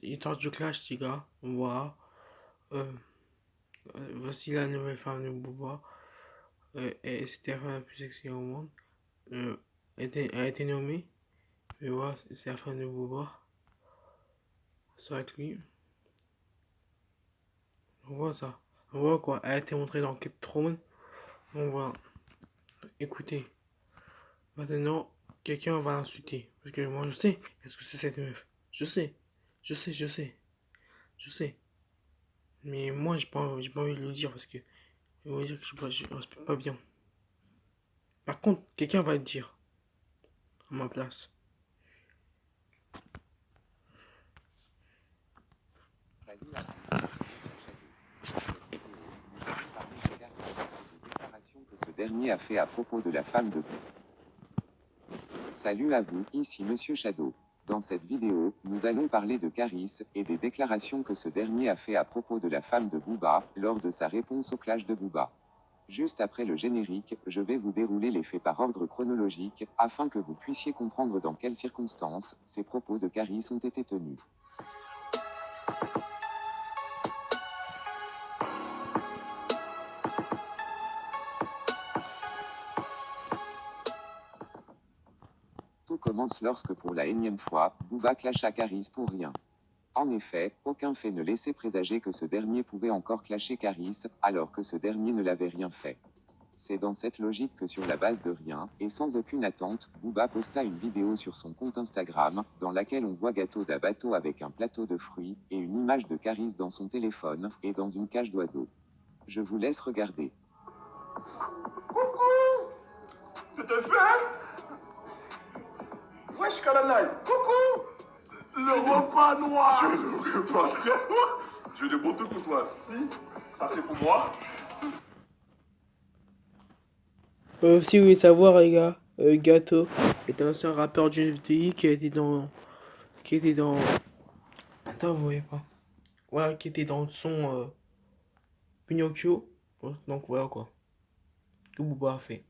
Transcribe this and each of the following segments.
Histoire du clash, les gars. Voilà. Euh, Voici la nouvelle femme de Booba. Et c'était la femme la plus sexy au monde. Euh, elle a été nommée. Mais voilà, c'est la femme de Booba. C'est avec lui. On voit ça. On voit quoi. Elle a été montrée dans Game Throne. On va écouter. Maintenant, quelqu'un va l'insulter. Parce que moi, je sais. Est-ce que c'est cette meuf? Je sais. Je sais, je sais. Je sais. Mais moi, j'ai pas envie de le dire parce que je vais dire que je respecte pas bien. Par contre, quelqu'un va le dire à ma place. Salut à tous, c'est Shadow. Dans cette vidéo, nous allons parler de Karim et des déclarations que ce dernier a fait à propos de la femme de Salut à vous, ici Monsieur Shadow. Dans cette vidéo, nous allons parler de Caris et des déclarations que ce dernier a fait à propos de la femme de Booba lors de sa réponse au clash de Booba. Juste après le générique, je vais vous dérouler les faits par ordre chronologique afin que vous puissiez comprendre dans quelles circonstances ces propos de Caris ont été tenus. Tout commence lorsque pour la énième fois, Booba clasha Caris pour rien. En effet, aucun fait ne laissait présager que ce dernier pouvait encore clasher Caris, alors que ce dernier ne l'avait rien fait. C'est dans cette logique que sur la base de rien, et sans aucune attente, Booba posta une vidéo sur son compte Instagram, dans laquelle on voit Gâteau d'Abato avec un plateau de fruits, et une image de Caris dans son téléphone, et dans une cage d'oiseaux. Je vous laisse regarder. Coucou. C'était fait. Wesh Kalanai. Coucou. Le repas noir. Le repas noir. Je de bon tout pour toi. Si, ça c'est pour moi. Si vous voulez savoir, les gars, Gâteau est un ancien rappeur du FDI qui a été dans. Qui était dans. Attends, vous voyez pas. Voilà, qui était dans le son Pinocchio. Donc voilà quoi. Que Booba a fait.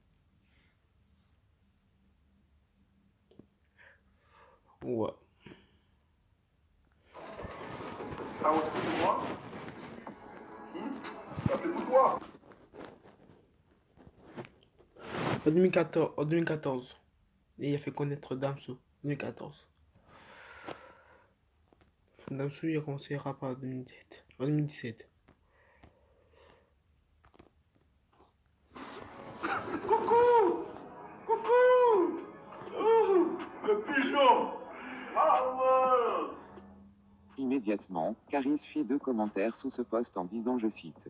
Ouais. Ah ouais, c'est pour moi. Ça c'est pour toi. En 2014. Et il a fait connaître Damso. 2014. Damso, il a commencé le rap en 2017. En 2017. Coucou. Coucou. Oh, le pigeon. Ah ouais. Immédiatement, Caris fit 2 commentaires sous ce post en disant, je cite,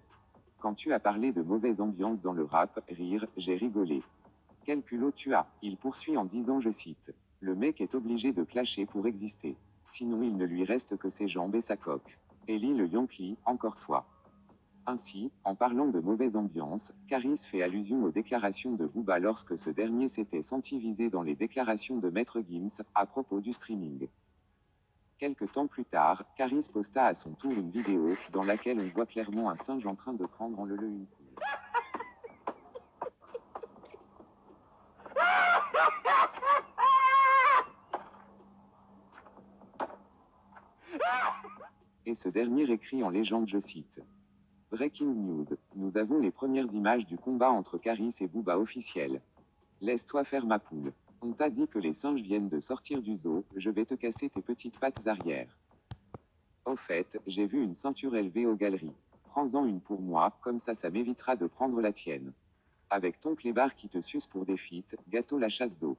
quand tu as parlé de mauvaise ambiance dans le rap, rire, j'ai rigolé. Quel culot tu as. Il poursuit en disant, je cite, le mec est obligé de clasher pour exister. Sinon il ne lui reste que ses jambes et sa coque. Ellie le Yankee, encore toi. Ainsi, en parlant de mauvaise ambiance, Caris fait allusion aux déclarations de Booba lorsque ce dernier s'était senti visé dans les déclarations de Maître Gims à propos du streaming. Quelque temps plus tard, Caris posta à son tour une vidéo dans laquelle on voit clairement un singe en train de prendre en leu une poule. Et ce dernier écrit en légende, je cite, Breaking news, nous avons les premières images du combat entre Caris et Booba officiel. Laisse-toi faire ma poule. On t'a dit que les singes viennent de sortir du zoo, je vais te casser tes petites pattes arrière. Au fait, j'ai vu une ceinture élevée aux galeries. Prends-en une pour moi, comme ça m'évitera de prendre la tienne. Avec ton clébard qui te suce pour des feats, Gâteau la chasse d'eau.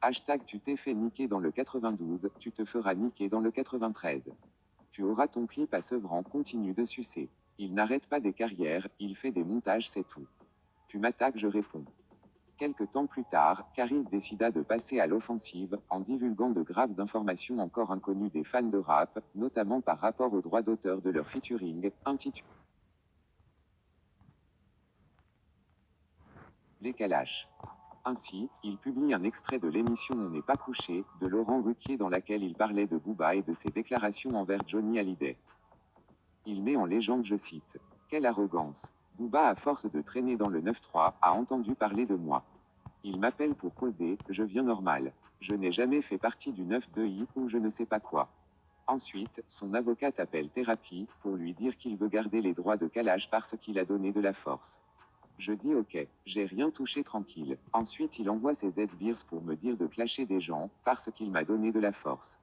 Hashtag tu t'es fait niquer dans le 92, tu te feras niquer dans le 93. Tu auras ton clip à Sevran, continue de sucer. Il n'arrête pas des carrières, il fait des montages, c'est tout. Tu m'attaques, je réponds. Quelque temps plus tard, Caris décida de passer à l'offensive, en divulguant de graves informations encore inconnues des fans de rap, notamment par rapport aux droits d'auteur de leur featuring, intitulé Les Kalash. Ainsi, il publie un extrait de l'émission On n'est pas couché, de Laurent Ruquier dans laquelle il parlait de Booba et de ses déclarations envers Johnny Hallyday. Il met en légende, je cite, quelle arrogance. Booba, à force de traîner dans le 9-3, a entendu parler de moi. Il m'appelle pour causer, je viens normal. Je n'ai jamais fait partie du 9-2i ou je ne sais pas quoi. Ensuite, son avocat appelle thérapie pour lui dire qu'il veut garder les droits de Kalash parce qu'il a donné de la force. Je dis ok, j'ai rien touché tranquille. Ensuite il envoie ses sbires pour me dire de clasher des gens, parce qu'il m'a donné de la force.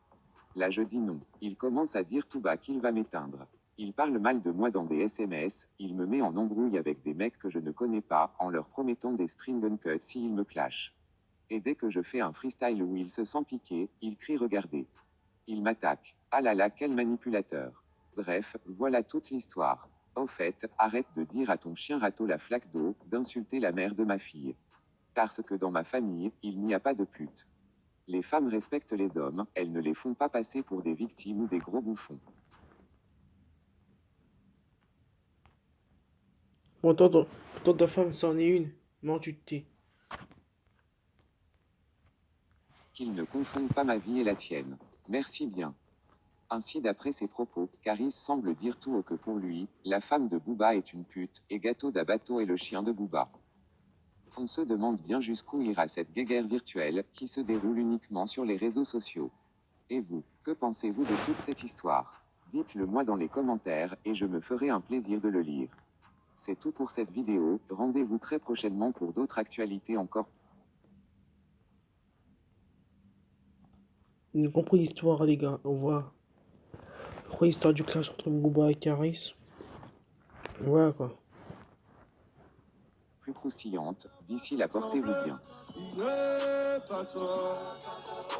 Là je dis non. Il commence à dire tout bas qu'il va m'éteindre. Il parle mal de moi dans des SMS, il me met en embrouille avec des mecs que je ne connais pas, en leur promettant des string uncut s'ils me clashent. Et dès que je fais un freestyle où il se sent piqué, il crie regardez. Il m'attaque. Ah là là, quel manipulateur. Bref, voilà toute l'histoire. Au fait, arrête de dire à ton chien râteau la flaque d'eau, d'insulter la mère de ma fille. Parce que dans ma famille, il n'y a pas de pute. Les femmes respectent les hommes, elles ne les font pas passer pour des victimes ou des gros bouffons. Bon, toi, ta femme, c'en est une. Non, tu te tais. Qu'ils ne confondent pas ma vie et la tienne. Merci bien. Ainsi d'après ses propos, Caris semble dire tout haut que pour lui, la femme de Booba est une pute, et Gâteau d'Abato est le chien de Booba. On se demande bien jusqu'où ira cette guéguerre virtuelle, qui se déroule uniquement sur les réseaux sociaux. Et vous, que pensez-vous de toute cette histoire? Dites-le moi dans les commentaires, et je me ferai un plaisir de le lire. C'est tout pour cette vidéo, rendez-vous très prochainement pour d'autres actualités encore. Vous avez compris l'histoire, les gars. On voit. Après l'histoire du clash entre Booba et Caris. Voilà, quoi. Plus croustillante, d'ici là portez-vous bien.